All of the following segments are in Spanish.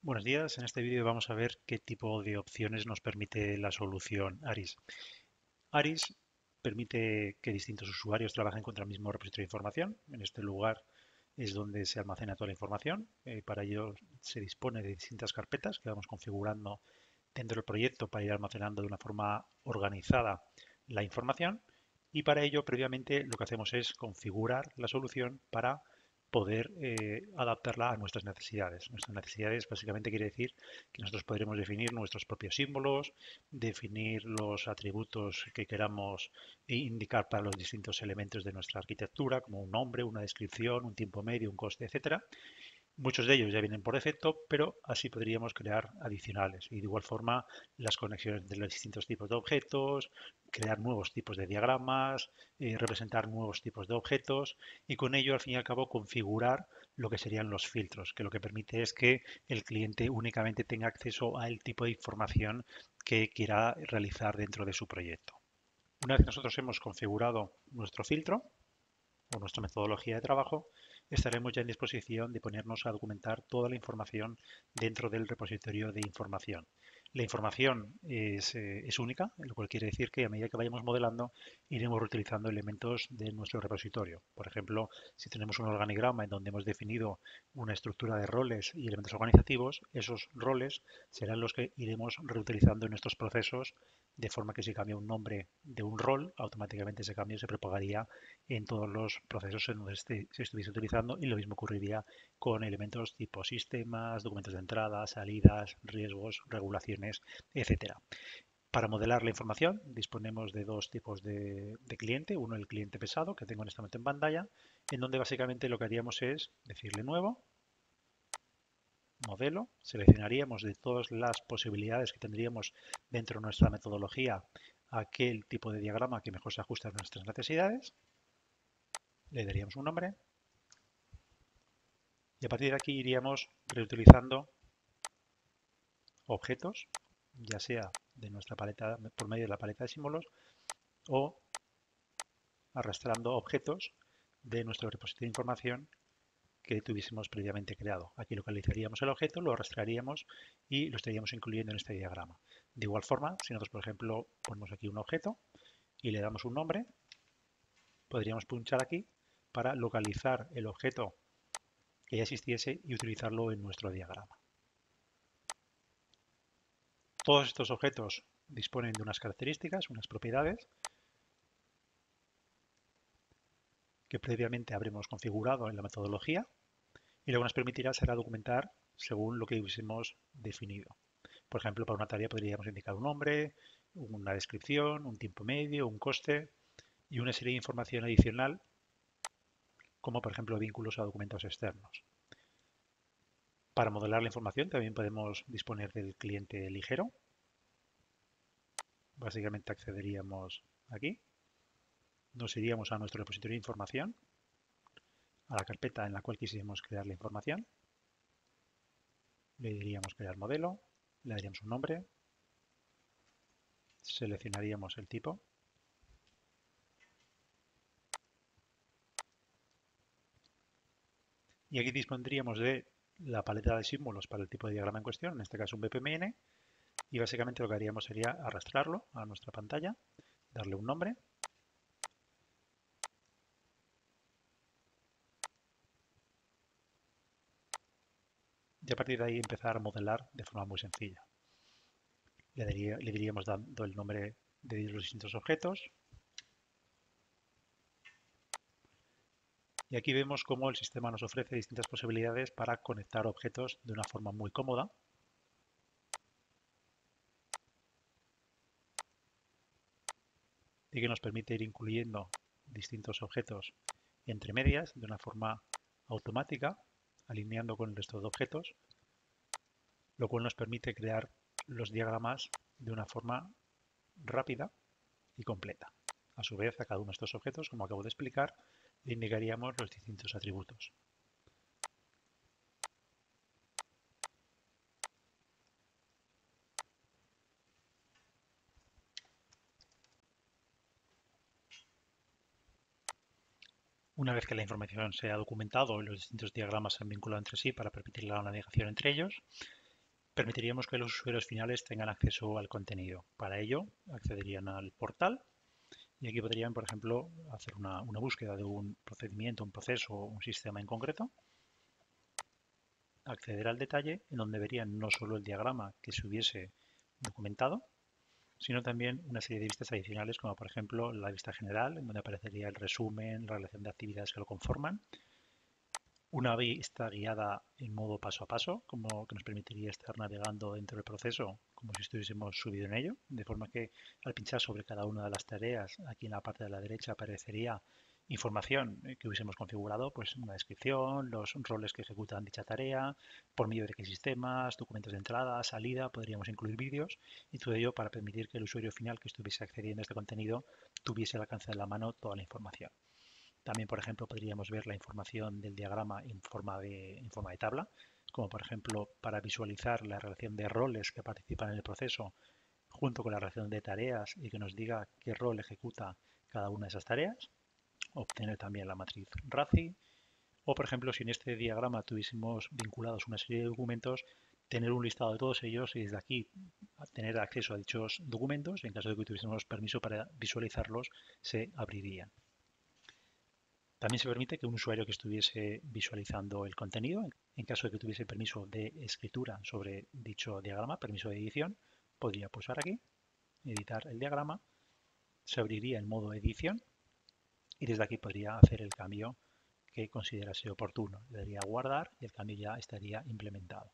Buenos días, en este vídeo vamos a ver qué tipo de opciones nos permite la solución ARIS. ARIS permite que distintos usuarios trabajen contra el mismo repositorio de información. En este lugar es donde se almacena toda la información. Para ello se dispone de distintas carpetas que vamos configurando dentro del proyecto para ir almacenando de una forma organizada la información. Y para ello, previamente, lo que hacemos es configurar la solución para poder adaptarla a nuestras necesidades. Nuestras necesidades básicamente quiere decir que nosotros podremos definir nuestros propios símbolos, definir los atributos que queramos indicar para los distintos elementos de nuestra arquitectura, como un nombre, una descripción, un tiempo medio, un coste, etcétera. Muchos de ellos ya vienen por defecto, pero así podríamos crear adicionales. Y de igual forma, las conexiones de los distintos tipos de objetos, crear nuevos tipos de diagramas, representar nuevos tipos de objetos y con ello, al fin y al cabo, configurar lo que serían los filtros, que lo que permite es que el cliente únicamente tenga acceso al tipo de información que quiera realizar dentro de su proyecto. Una vez que nosotros hemos configurado nuestro filtro, o nuestra metodología de trabajo, estaremos ya en disposición de ponernos a documentar toda la información dentro del repositorio de información. La información es única, lo cual quiere decir que a medida que vayamos modelando, iremos reutilizando elementos de nuestro repositorio. Por ejemplo, si tenemos un organigrama en donde hemos definido una estructura de roles y elementos organizativos, esos roles serán los que iremos reutilizando en nuestros procesos, de forma que si cambia un nombre de un rol, automáticamente ese cambio se propagaría en todos los procesos en donde se estuviese utilizando y lo mismo ocurriría con elementos tipo sistemas, documentos de entrada, salidas, riesgos, regulaciones, etcétera. Para modelar la información disponemos de dos tipos de cliente. Uno, el cliente pesado, que tengo en este momento en pantalla, en donde básicamente lo que haríamos es decirle nuevo, modelo, seleccionaríamos de todas las posibilidades que tendríamos dentro de nuestra metodología aquel tipo de diagrama que mejor se ajusta a nuestras necesidades, le daríamos un nombre y a partir de aquí iríamos reutilizando objetos, ya sea de nuestra paleta por medio de la paleta de símbolos o arrastrando objetos de nuestro repositorio de información que tuviésemos previamente creado. Aquí localizaríamos el objeto, lo arrastraríamos y lo estaríamos incluyendo en este diagrama. De igual forma, si nosotros, por ejemplo, ponemos aquí un objeto y le damos un nombre, podríamos punchar aquí para localizar el objeto que ya existiese y utilizarlo en nuestro diagrama. Todos estos objetos disponen de unas características, unas propiedades que previamente habremos configurado en la metodología y luego nos permitirá será documentar según lo que hubiésemos definido. Por ejemplo, para una tarea podríamos indicar un nombre, una descripción, un tiempo medio, un coste y una serie de información adicional, como por ejemplo vínculos a documentos externos. Para modelar la información también podemos disponer del cliente ligero. Básicamente accederíamos aquí, nos iríamos a nuestro repositorio de información, a la carpeta en la cual quisiéramos crear la información, le diríamos crear modelo, le daríamos un nombre, seleccionaríamos el tipo y aquí dispondríamos de la paleta de símbolos para el tipo de diagrama en cuestión, en este caso un BPMN, y básicamente lo que haríamos sería arrastrarlo a nuestra pantalla, darle un nombre y a partir de ahí empezar a modelar de forma muy sencilla. Le diríamos dando el nombre de los distintos objetos y aquí vemos cómo el sistema nos ofrece distintas posibilidades para conectar objetos de una forma muy cómoda y que nos permite ir incluyendo distintos objetos entre medias de una forma automática, alineando con el resto de objetos, lo cual nos permite crear los diagramas de una forma rápida y completa. A su vez, a cada uno de estos objetos, como acabo de explicar, le indicaríamos los distintos atributos. Una vez que la información se ha documentado y los distintos diagramas se han vinculado entre sí para permitir la navegación entre ellos, Permitiríamos que los usuarios finales tengan acceso al contenido. Para ello, accederían al portal y aquí podrían, por ejemplo, hacer una búsqueda de un procedimiento, un proceso o un sistema en concreto, acceder al detalle en donde verían no solo el diagrama que se hubiese documentado, sino también una serie de vistas adicionales, como por ejemplo la vista general, en donde aparecería el resumen, la relación de actividades que lo conforman, una vista guiada en modo paso a paso, como que nos permitiría estar navegando dentro del proceso como si estuviésemos subido en ello, de forma que al pinchar sobre cada una de las tareas, aquí en la parte de la derecha aparecería información que hubiésemos configurado, pues una descripción, los roles que ejecutan dicha tarea, por medio de qué sistemas, documentos de entrada, salida, podríamos incluir vídeos y todo ello para permitir que el usuario final que estuviese accediendo a este contenido tuviese al alcance de la mano toda la información. También, por ejemplo, podríamos ver la información del diagrama en forma de tabla, como por ejemplo para visualizar la relación de roles que participan en el proceso junto con la relación de tareas y que nos diga qué rol ejecuta cada una de esas tareas. Obtener también la matriz RACI. O, por ejemplo, si en este diagrama tuviésemos vinculados una serie de documentos, tener un listado de todos ellos y desde aquí tener acceso a dichos documentos. En caso de que tuviésemos permiso para visualizarlos, se abrirían. También se permite que un usuario que estuviese visualizando el contenido, en caso de que tuviese permiso de escritura sobre dicho diagrama, permiso de edición, podría pulsar aquí, editar el diagrama, se abriría en modo edición y desde aquí podría hacer el cambio que considerase oportuno. Le daría a guardar y el cambio ya estaría implementado.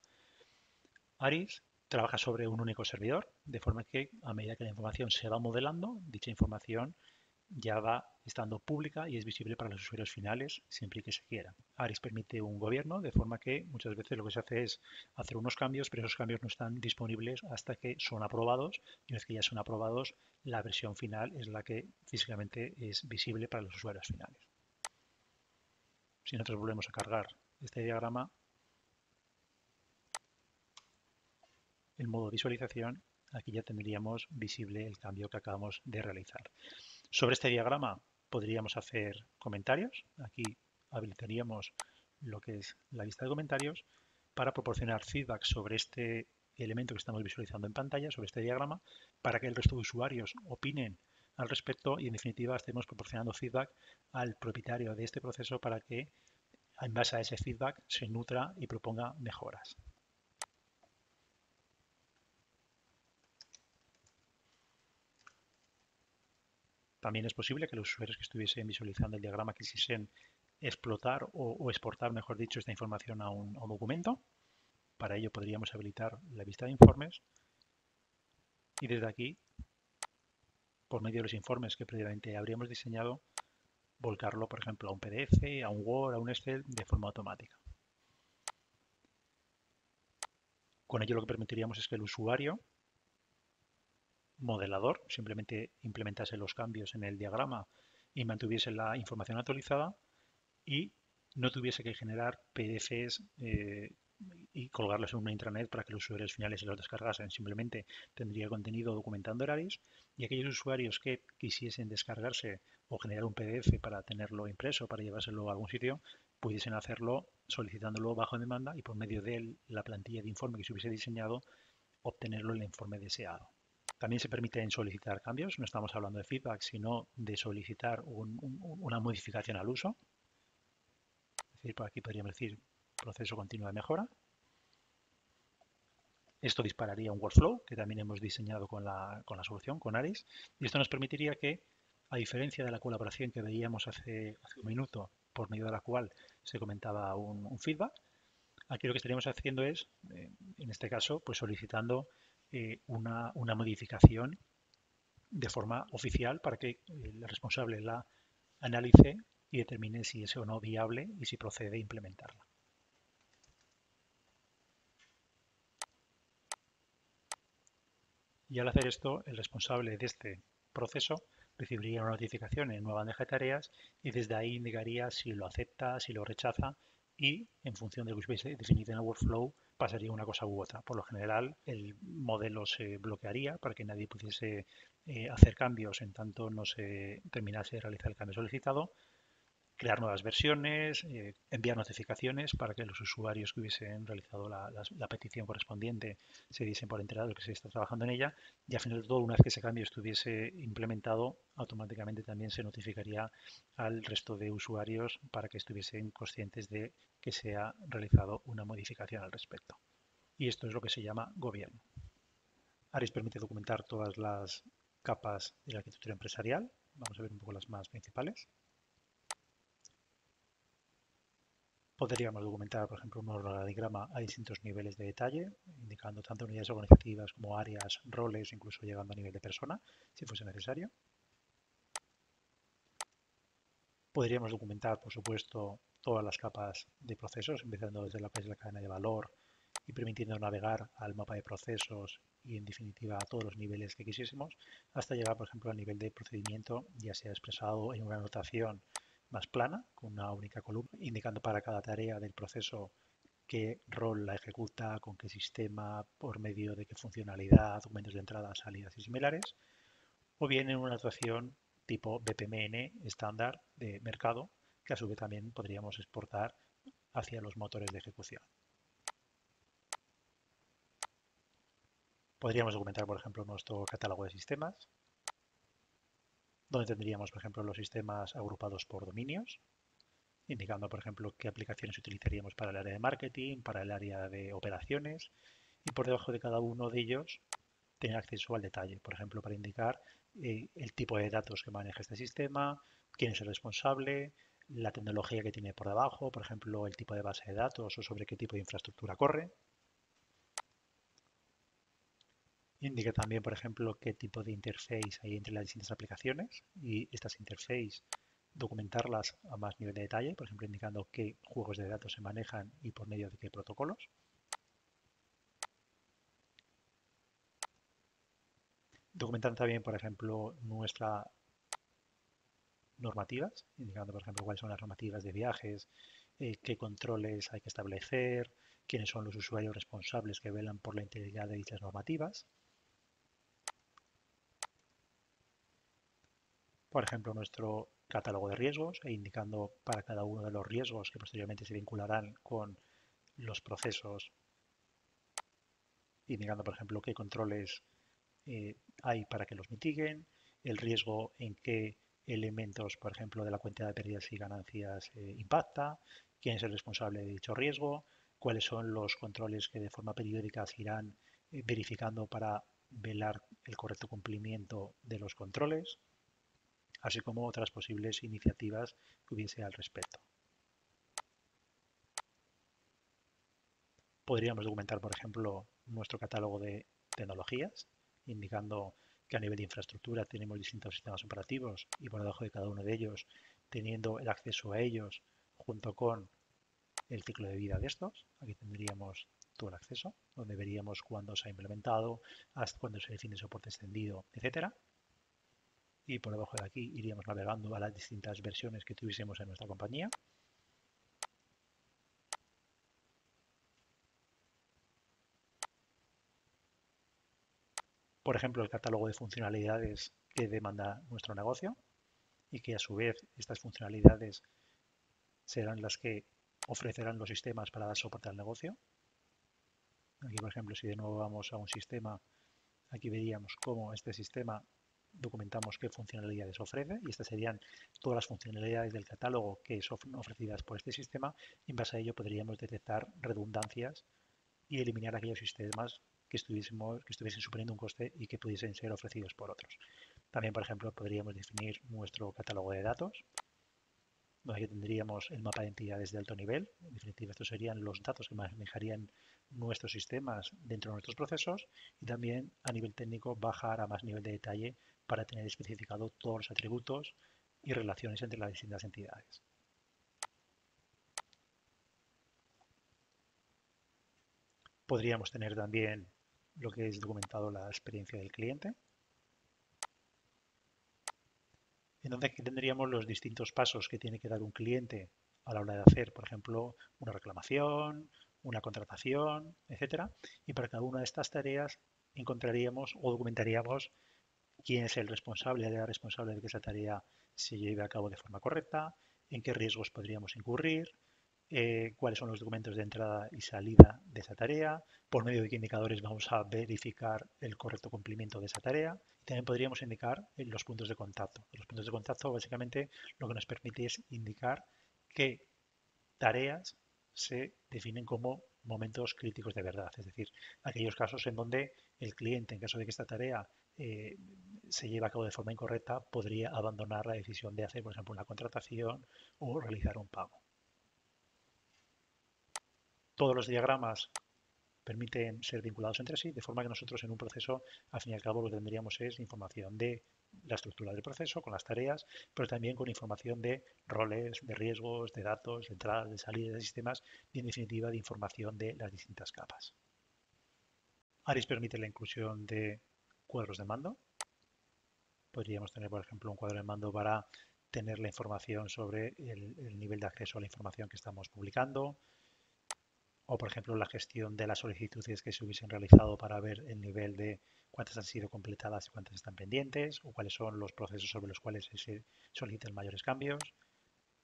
Aris trabaja sobre un único servidor, de forma que a medida que la información se va modelando, dicha información ya va estando pública y es visible para los usuarios finales siempre que se quiera. Aris permite un gobierno, de forma que muchas veces lo que se hace es hacer unos cambios, pero esos cambios no están disponibles hasta que son aprobados y una vez que ya son aprobados, la versión final es la que físicamente es visible para los usuarios finales. Si nosotros volvemos a cargar este diagrama, en modo visualización, aquí ya tendríamos visible el cambio que acabamos de realizar. Sobre este diagrama podríamos hacer comentarios. Aquí habilitaríamos lo que es la lista de comentarios para proporcionar feedback sobre este elemento que estamos visualizando en pantalla, sobre este diagrama, para que el resto de usuarios opinen al respecto y en definitiva estemos proporcionando feedback al propietario de este proceso para que en base a ese feedback se nutra y proponga mejoras. También es posible que los usuarios que estuviesen visualizando el diagrama quisiesen explotar o exportar, mejor dicho, esta información a un documento. Para ello podríamos habilitar la vista de informes y desde aquí, por medio de los informes que previamente habríamos diseñado, volcarlo, por ejemplo, a un PDF, a un Word, a un Excel de forma automática. Con ello lo que permitiríamos es que el usuario modelador simplemente implementase los cambios en el diagrama y mantuviese la información actualizada y no tuviese que generar PDFs y colgarlos en una intranet para que los usuarios finales se los descargasen. Simplemente tendría contenido documentando horarios y aquellos usuarios que quisiesen descargarse o generar un PDF para tenerlo impreso, para llevárselo a algún sitio, pudiesen hacerlo solicitándolo bajo demanda y por medio de la plantilla de informe que se hubiese diseñado, obtenerlo en el informe deseado. También se permiten solicitar cambios, no estamos hablando de feedback, sino de solicitar una modificación al uso. Es decir, por aquí podríamos decir proceso continuo de mejora. Esto dispararía un workflow que también hemos diseñado con la solución, con Aris. Y esto nos permitiría que, a diferencia de la colaboración que veíamos hace un minuto, por medio de la cual se comentaba un feedback, aquí lo que estaríamos haciendo es, en este caso, pues solicitando una modificación de forma oficial para que el responsable la analice y determine si es o no viable y si procede a implementarla. Y al hacer esto, el responsable de este proceso recibiría una notificación en nueva bandeja de tareas y desde ahí indicaría si lo acepta, si lo rechaza y en función de lo que hubiese definido en el workflow pasaría una cosa u otra. Por lo general, el modelo se bloquearía para que nadie pudiese hacer cambios en tanto no se terminase de realizar el cambio solicitado crear nuevas versiones, enviar notificaciones para que los usuarios que hubiesen realizado la petición correspondiente se diesen por enterados de que se está trabajando en ella y al final de todo, una vez que ese cambio estuviese implementado, automáticamente también se notificaría al resto de usuarios para que estuviesen conscientes de que se ha realizado una modificación al respecto. Y esto es lo que se llama gobierno. ARIS permite documentar todas las capas de la arquitectura empresarial. Vamos a ver un poco las más principales. Podríamos documentar, por ejemplo, un organigrama a distintos niveles de detalle, indicando tanto unidades organizativas como áreas, roles, incluso llegando a nivel de persona, si fuese necesario. Podríamos documentar, por supuesto, todas las capas de procesos, empezando desde lo que es la cadena de valor y permitiendo navegar al mapa de procesos y, en definitiva, a todos los niveles que quisiésemos, hasta llegar, por ejemplo, al nivel de procedimiento, ya sea expresado en una notación más plana, con una única columna, indicando para cada tarea del proceso qué rol la ejecuta, con qué sistema, por medio de qué funcionalidad, documentos de entrada, salidas y similares, o bien en una notación tipo BPMN estándar de mercado, que a su vez también podríamos exportar hacia los motores de ejecución. Podríamos documentar, por ejemplo, nuestro catálogo de sistemas, donde tendríamos, por ejemplo, los sistemas agrupados por dominios, indicando, por ejemplo, qué aplicaciones utilizaríamos para el área de marketing, para el área de operaciones, y por debajo de cada uno de ellos tener acceso al detalle, por ejemplo, para indicar el tipo de datos que maneja este sistema, quién es el responsable, la tecnología que tiene por debajo, por ejemplo, el tipo de base de datos o sobre qué tipo de infraestructura corre. Indica también, por ejemplo, qué tipo de interface hay entre las distintas aplicaciones y estas interfaces documentarlas a más nivel de detalle, por ejemplo, indicando qué juegos de datos se manejan y por medio de qué protocolos. Documentar también, por ejemplo, nuestras normativas, indicando, por ejemplo, cuáles son las normativas de viajes, qué controles hay que establecer, quiénes son los usuarios responsables que velan por la integridad de dichas normativas. Por ejemplo, nuestro catálogo de riesgos e indicando para cada uno de los riesgos que posteriormente se vincularán con los procesos, indicando, por ejemplo, qué controles hay para que los mitiguen, el riesgo en qué elementos, por ejemplo, de la cuenta de pérdidas y ganancias impacta, quién es el responsable de dicho riesgo, cuáles son los controles que de forma periódica se irán verificando para velar el correcto cumplimiento de los controles, así como otras posibles iniciativas que hubiese al respecto. Podríamos documentar, por ejemplo, nuestro catálogo de tecnologías, indicando que a nivel de infraestructura tenemos distintos sistemas operativos y por debajo de cada uno de ellos teniendo el acceso a ellos junto con el ciclo de vida de estos. Aquí tendríamos todo el acceso, donde veríamos cuándo se ha implementado, hasta cuándo se define soporte extendido, etcétera. Y por debajo de aquí iríamos navegando a las distintas versiones que tuviésemos en nuestra compañía. Por ejemplo, el catálogo de funcionalidades que demanda nuestro negocio y que a su vez estas funcionalidades serán las que ofrecerán los sistemas para dar soporte al negocio. Aquí, por ejemplo, si de nuevo vamos a un sistema, aquí veríamos cómo este sistema documentamos qué funcionalidades ofrece y estas serían todas las funcionalidades del catálogo que son ofrecidas por este sistema y en base a ello podríamos detectar redundancias y eliminar aquellos sistemas que estuviesen suponiendo un coste y que pudiesen ser ofrecidos por otros. También, por ejemplo, podríamos definir nuestro catálogo de datos, donde aquí tendríamos el mapa de entidades de alto nivel. En definitiva, estos serían los datos que manejarían nuestros sistemas dentro de nuestros procesos y también a nivel técnico bajar a más nivel de detalle para tener especificado todos los atributos y relaciones entre las distintas entidades. Podríamos tener también lo que es documentado la experiencia del cliente. Entonces aquí tendríamos los distintos pasos que tiene que dar un cliente a la hora de hacer, por ejemplo, una reclamación, una contratación, etcétera. Y para cada una de estas tareas encontraríamos o documentaríamos quién es el responsable de que esa tarea se lleve a cabo de forma correcta, en qué riesgos podríamos incurrir, cuáles son los documentos de entrada y salida de esa tarea, por medio de qué indicadores vamos a verificar el correcto cumplimiento de esa tarea. También podríamos indicar los puntos de contacto. Los puntos de contacto básicamente lo que nos permite es indicar qué tareas se definen como momentos críticos de verdad, es decir, aquellos casos en donde el cliente, en caso de que esta tarea eh, se lleve a cabo de forma incorrecta, podría abandonar la decisión de hacer, por ejemplo, una contratación o realizar un pago. Todos los diagramas permiten ser vinculados entre sí, de forma que nosotros en un proceso, al fin y al cabo, lo que tendríamos es información de la estructura del proceso, con las tareas, pero también con información de roles, de riesgos, de datos, de entradas, de salidas de sistemas y, en definitiva, de información de las distintas capas. ARIS permite la inclusión de cuadros de mando. Podríamos tener, por ejemplo, un cuadro de mando para tener la información sobre el nivel de acceso a la información que estamos publicando, o por ejemplo la gestión de las solicitudes que se hubiesen realizado para ver el nivel de cuántas han sido completadas y cuántas están pendientes, o cuáles son los procesos sobre los cuales se solicitan mayores cambios.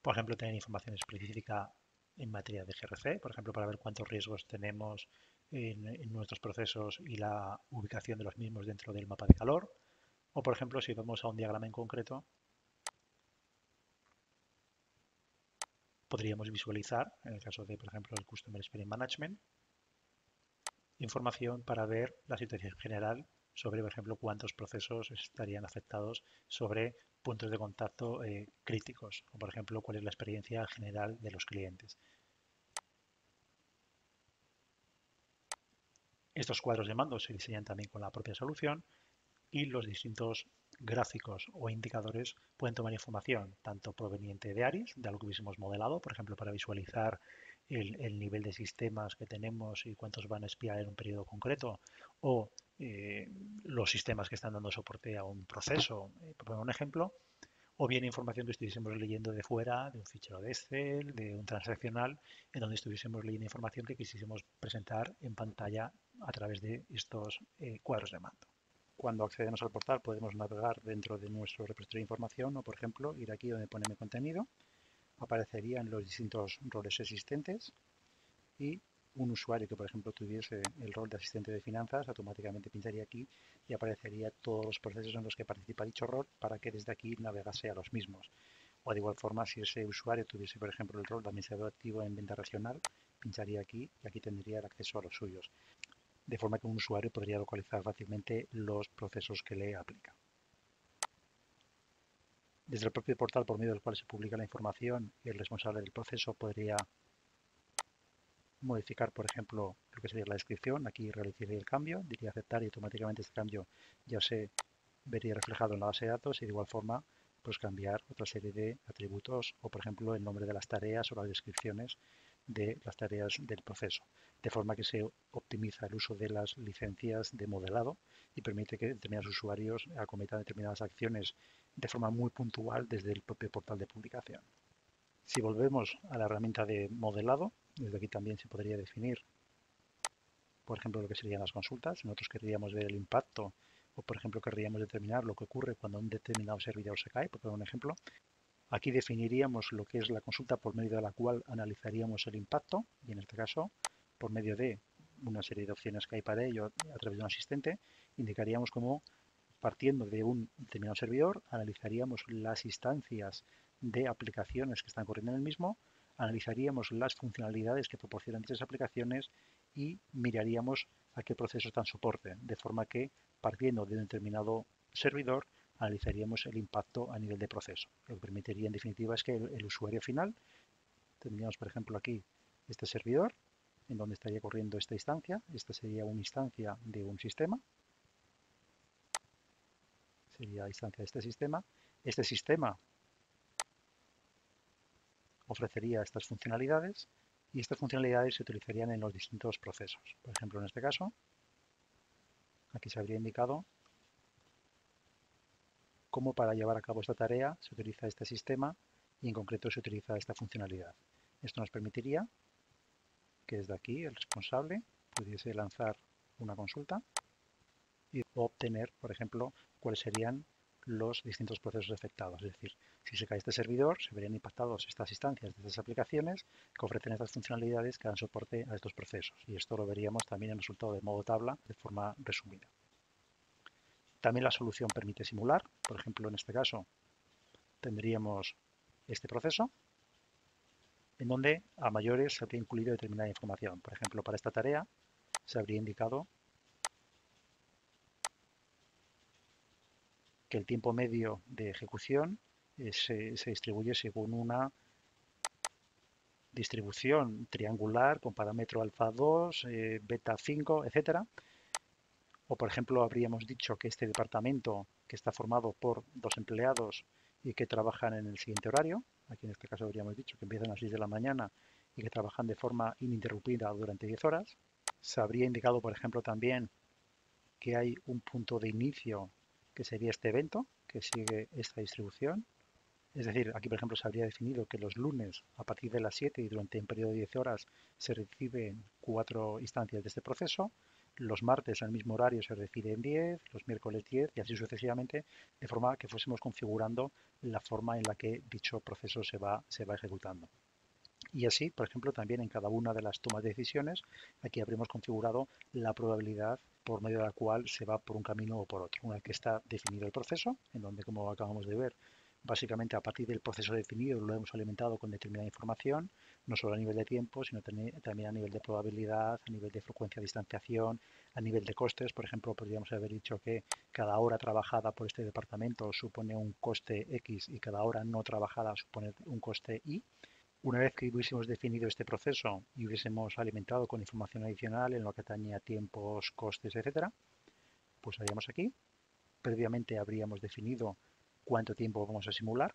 Por ejemplo, tener información específica en materia de GRC, por ejemplo, para ver cuántos riesgos tenemos en nuestros procesos y la ubicación de los mismos dentro del mapa de calor. O, por ejemplo, si vamos a un diagrama en concreto, podríamos visualizar, en el caso de, por ejemplo, el Customer Experience Management, información para ver la situación general sobre, por ejemplo, cuántos procesos estarían afectados sobre puntos de contacto críticos, o por ejemplo, cuál es la experiencia general de los clientes. Estos cuadros de mando se diseñan también con la propia solución y los distintos gráficos o indicadores pueden tomar información tanto proveniente de ARIS, de algo que hubiésemos modelado, por ejemplo, para visualizar el nivel de sistemas que tenemos y cuántos van a espiar en un periodo concreto, o los sistemas que están dando soporte a un proceso, por poner un ejemplo, o bien información que estuviésemos leyendo de fuera, de un fichero de Excel, de un transaccional, en donde estuviésemos leyendo información que quisiésemos presentar en pantalla a través de estos cuadros de mando. Cuando accedemos al portal podemos navegar dentro de nuestro repositorio de información o, por ejemplo, ir aquí donde pone mi contenido. Aparecerían los distintos roles existentes y un usuario que, por ejemplo, tuviese el rol de asistente de finanzas, automáticamente pincharía aquí y aparecería todos los procesos en los que participa dicho rol para que desde aquí navegase a los mismos. O de igual forma, si ese usuario tuviese, por ejemplo, el rol de administrador activo en venta regional, pincharía aquí y aquí tendría el acceso a los suyos, de forma que un usuario podría localizar fácilmente los procesos que le aplica. Desde el propio portal por medio del cual se publica la información, el responsable del proceso podría modificar, por ejemplo, lo que sería la descripción. Aquí realizaría el cambio, diría aceptar y automáticamente este cambio ya se vería reflejado en la base de datos y de igual forma pues cambiar otra serie de atributos o, por ejemplo, el nombre de las tareas o las descripciones de las tareas del proceso, de forma que se optimiza el uso de las licencias de modelado y permite que determinados usuarios acometan determinadas acciones de forma muy puntual desde el propio portal de publicación. Si volvemos a la herramienta de modelado, desde aquí también se podría definir, por ejemplo, lo que serían las consultas. Nosotros querríamos ver el impacto o, por ejemplo, querríamos determinar lo que ocurre cuando un determinado servidor se cae, por poner un ejemplo. Aquí definiríamos lo que es la consulta por medio de la cual analizaríamos el impacto y en este caso, por medio de una serie de opciones que hay para ello a través de un asistente, indicaríamos cómo, partiendo de un determinado servidor, analizaríamos las instancias de aplicaciones que están corriendo en el mismo, analizaríamos las funcionalidades que proporcionan esas aplicaciones y miraríamos a qué procesos dan soporte, de forma que, partiendo de un determinado servidor, analizaríamos el impacto a nivel de proceso. Lo que permitiría, en definitiva, es que el usuario final, tendríamos, por ejemplo, aquí este servidor, en donde estaría corriendo esta instancia. Esta sería una instancia de un sistema. Sería la instancia de este sistema. Este sistema ofrecería estas funcionalidades y estas funcionalidades se utilizarían en los distintos procesos. Por ejemplo, en este caso, aquí se habría indicado cómo para llevar a cabo esta tarea se utiliza este sistema y en concreto se utiliza esta funcionalidad. Esto nos permitiría que desde aquí el responsable pudiese lanzar una consulta y obtener, por ejemplo, cuáles serían los distintos procesos afectados. Es decir, si se cae este servidor, se verían impactados estas instancias de estas aplicaciones que ofrecen estas funcionalidades que dan soporte a estos procesos. Y esto lo veríamos también en el resultado de modo tabla de forma resumida. También la solución permite simular. Por ejemplo, en este caso tendríamos este proceso en donde a mayores se habría incluido determinada información. Por ejemplo, para esta tarea se habría indicado que el tiempo medio de ejecución se distribuye según una distribución triangular con parámetro alfa 2, beta 5, etcétera. O, por ejemplo, habríamos dicho que este departamento, que está formado por 2 empleados y que trabajan en el siguiente horario, aquí en este caso habríamos dicho que empiezan a las 6 de la mañana y que trabajan de forma ininterrumpida durante 10 horas. Se habría indicado, por ejemplo, también que hay un punto de inicio que sería este evento, que sigue esta distribución. Es decir, aquí, por ejemplo, se habría definido que los lunes, a partir de las 7 y durante un periodo de 10 horas, se reciben 4 instancias de este proceso. Los martes, al mismo horario, se reciben 10, los miércoles 10 y así sucesivamente, de forma que fuésemos configurando la forma en la que dicho proceso se va ejecutando. Y así, por ejemplo, también en cada una de las tomas de decisiones, aquí habríamos configurado la probabilidad por medio de la cual se va por un camino o por otro. Una vez que está definido el proceso, en donde, como acabamos de ver, básicamente a partir del proceso definido lo hemos alimentado con determinada información, no solo a nivel de tiempo, sino también a nivel de probabilidad, a nivel de frecuencia de distanciación, a nivel de costes. Por ejemplo, podríamos haber dicho que cada hora trabajada por este departamento supone un coste X y cada hora no trabajada supone un coste Y. Una vez que hubiésemos definido este proceso y hubiésemos alimentado con información adicional en lo que atañe a tiempos, costes, etcétera, pues haríamos aquí. Previamente habríamos definido cuánto tiempo vamos a simular.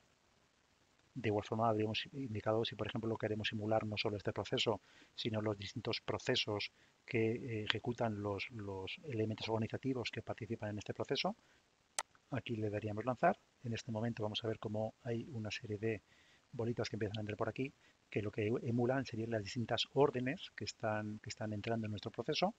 De igual forma habríamos indicado si, por ejemplo, queremos simular no solo este proceso, sino los distintos procesos que ejecutan los elementos organizativos que participan en este proceso. Aquí le daríamos lanzar. En este momento vamos a ver cómo hay una serie de bolitas que empiezan a entrar por aquí, que lo que emulan serían las distintas órdenes que están entrando en nuestro proceso.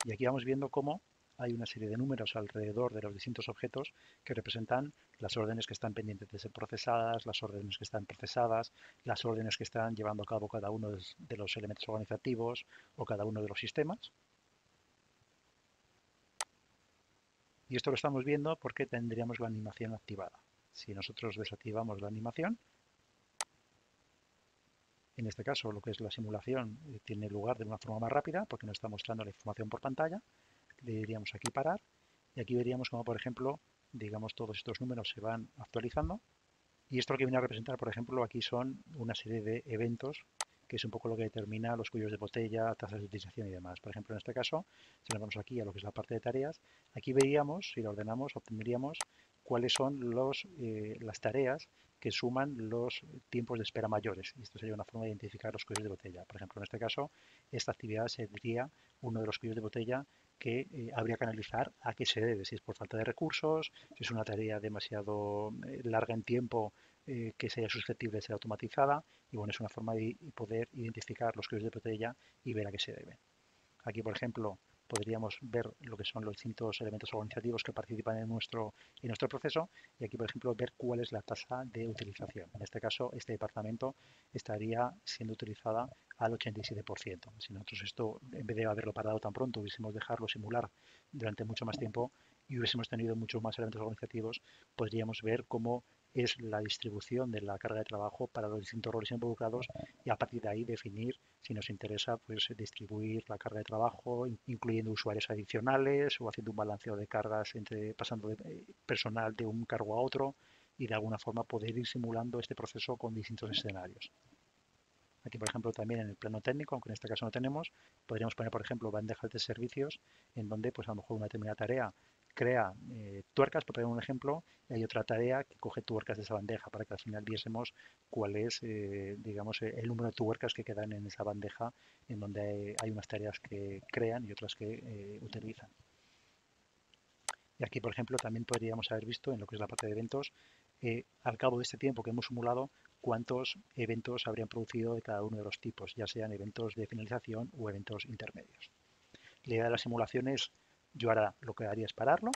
Y aquí vamos viendo cómo hay una serie de números alrededor de los distintos objetos que representan las órdenes que están pendientes de ser procesadas, las órdenes que están procesadas, las órdenes que están llevando a cabo cada uno de los elementos organizativos o cada uno de los sistemas. Y esto lo estamos viendo porque tendríamos la animación activada. Si nosotros desactivamos la animación, en este caso lo que es la simulación tiene lugar de una forma más rápida porque nos está mostrando la información por pantalla. Le diríamos aquí parar y aquí veríamos cómo, por ejemplo, digamos, todos estos números se van actualizando. Y esto lo que viene a representar, por ejemplo, aquí son una serie de eventos que es un poco lo que determina los cuellos de botella, tasas de utilización y demás. Por ejemplo, en este caso, si nos vamos aquí a lo que es la parte de tareas, aquí veríamos, si lo ordenamos, obtendríamos cuáles son las tareas que suman los tiempos de espera mayores. Y esto sería una forma de identificar los cuellos de botella. Por ejemplo, en este caso, esta actividad sería uno de los cuellos de botella que habría que analizar a qué se debe, si es por falta de recursos, si es una tarea demasiado larga en tiempo que sea susceptible de ser automatizada, y bueno, es una forma de poder identificar los cuellos de botella y ver a qué se debe. Aquí, por ejemplo, podríamos ver lo que son los distintos elementos organizativos que participan en nuestro proceso y aquí, por ejemplo, ver cuál es la tasa de utilización. En este caso, este departamento estaría siendo utilizada al 87%. Si nosotros esto, en vez de haberlo parado tan pronto, hubiésemos dejarlo simular durante mucho más tiempo y hubiésemos tenido muchos más elementos organizativos, podríamos ver cómo es la distribución de la carga de trabajo para los distintos roles involucrados y a partir de ahí definir si nos interesa pues distribuir la carga de trabajo, incluyendo usuarios adicionales o haciendo un balanceo de cargas pasando de personal de un cargo a otro y de alguna forma poder ir simulando este proceso con distintos escenarios. Aquí, por ejemplo, también en el plano técnico, aunque en este caso no tenemos, podríamos poner, por ejemplo, bandejas de servicios en donde, pues a lo mejor una determinada tarea crea tuercas, por poner un ejemplo, y hay otra tarea que coge tuercas de esa bandeja para que al final viésemos cuál es, digamos, el número de tuercas que quedan en esa bandeja en donde hay unas tareas que crean y otras que utilizan. Y aquí, por ejemplo, también podríamos haber visto en lo que es la parte de eventos, al cabo de este tiempo que hemos simulado, cuántos eventos habrían producido de cada uno de los tipos, ya sean eventos de finalización o eventos intermedios. La idea de la simulación es, yo ahora lo que haría es pararlo,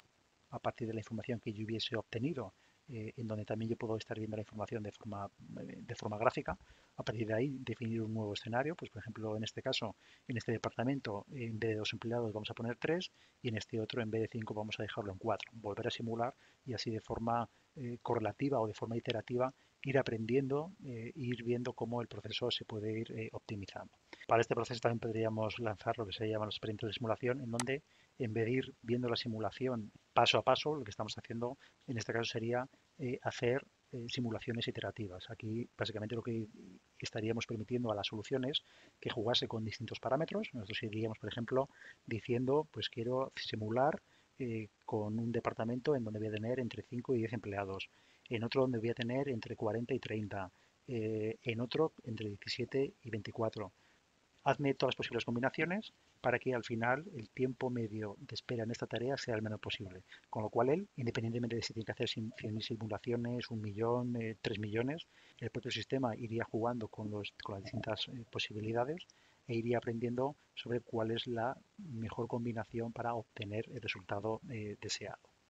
a partir de la información que yo hubiese obtenido, en donde también yo puedo estar viendo la información de forma gráfica. A partir de ahí, definir un nuevo escenario. Pues, por ejemplo, en este caso, en este departamento, en vez de 2 empleados, vamos a poner 3, y en este otro, en vez de 5, vamos a dejarlo en 4. Volver a simular y así de forma correlativa o de forma iterativa ir aprendiendo e ir viendo cómo el proceso se puede ir optimizando. Para este proceso también podríamos lanzar lo que se llaman los experimentos de simulación, en donde en vez de ir viendo la simulación paso a paso, lo que estamos haciendo en este caso sería hacer simulaciones iterativas. Aquí básicamente lo que estaríamos permitiendo a las soluciones que jugase con distintos parámetros. Nosotros iríamos, por ejemplo, diciendo, pues quiero simular con un departamento en donde voy a tener entre 5 y 10 empleados, en otro donde voy a tener entre 40 y 30, en otro entre 17 y 24. Hazme todas las posibles combinaciones para que al final el tiempo medio de espera en esta tarea sea el menor posible. Con lo cual él, independientemente de si tiene que hacer 100.000 simulaciones, 1.000.000, 3 millones, el propio sistema iría jugando con las distintas posibilidades e iría aprendiendo sobre cuál es la mejor combinación para obtener el resultado deseado.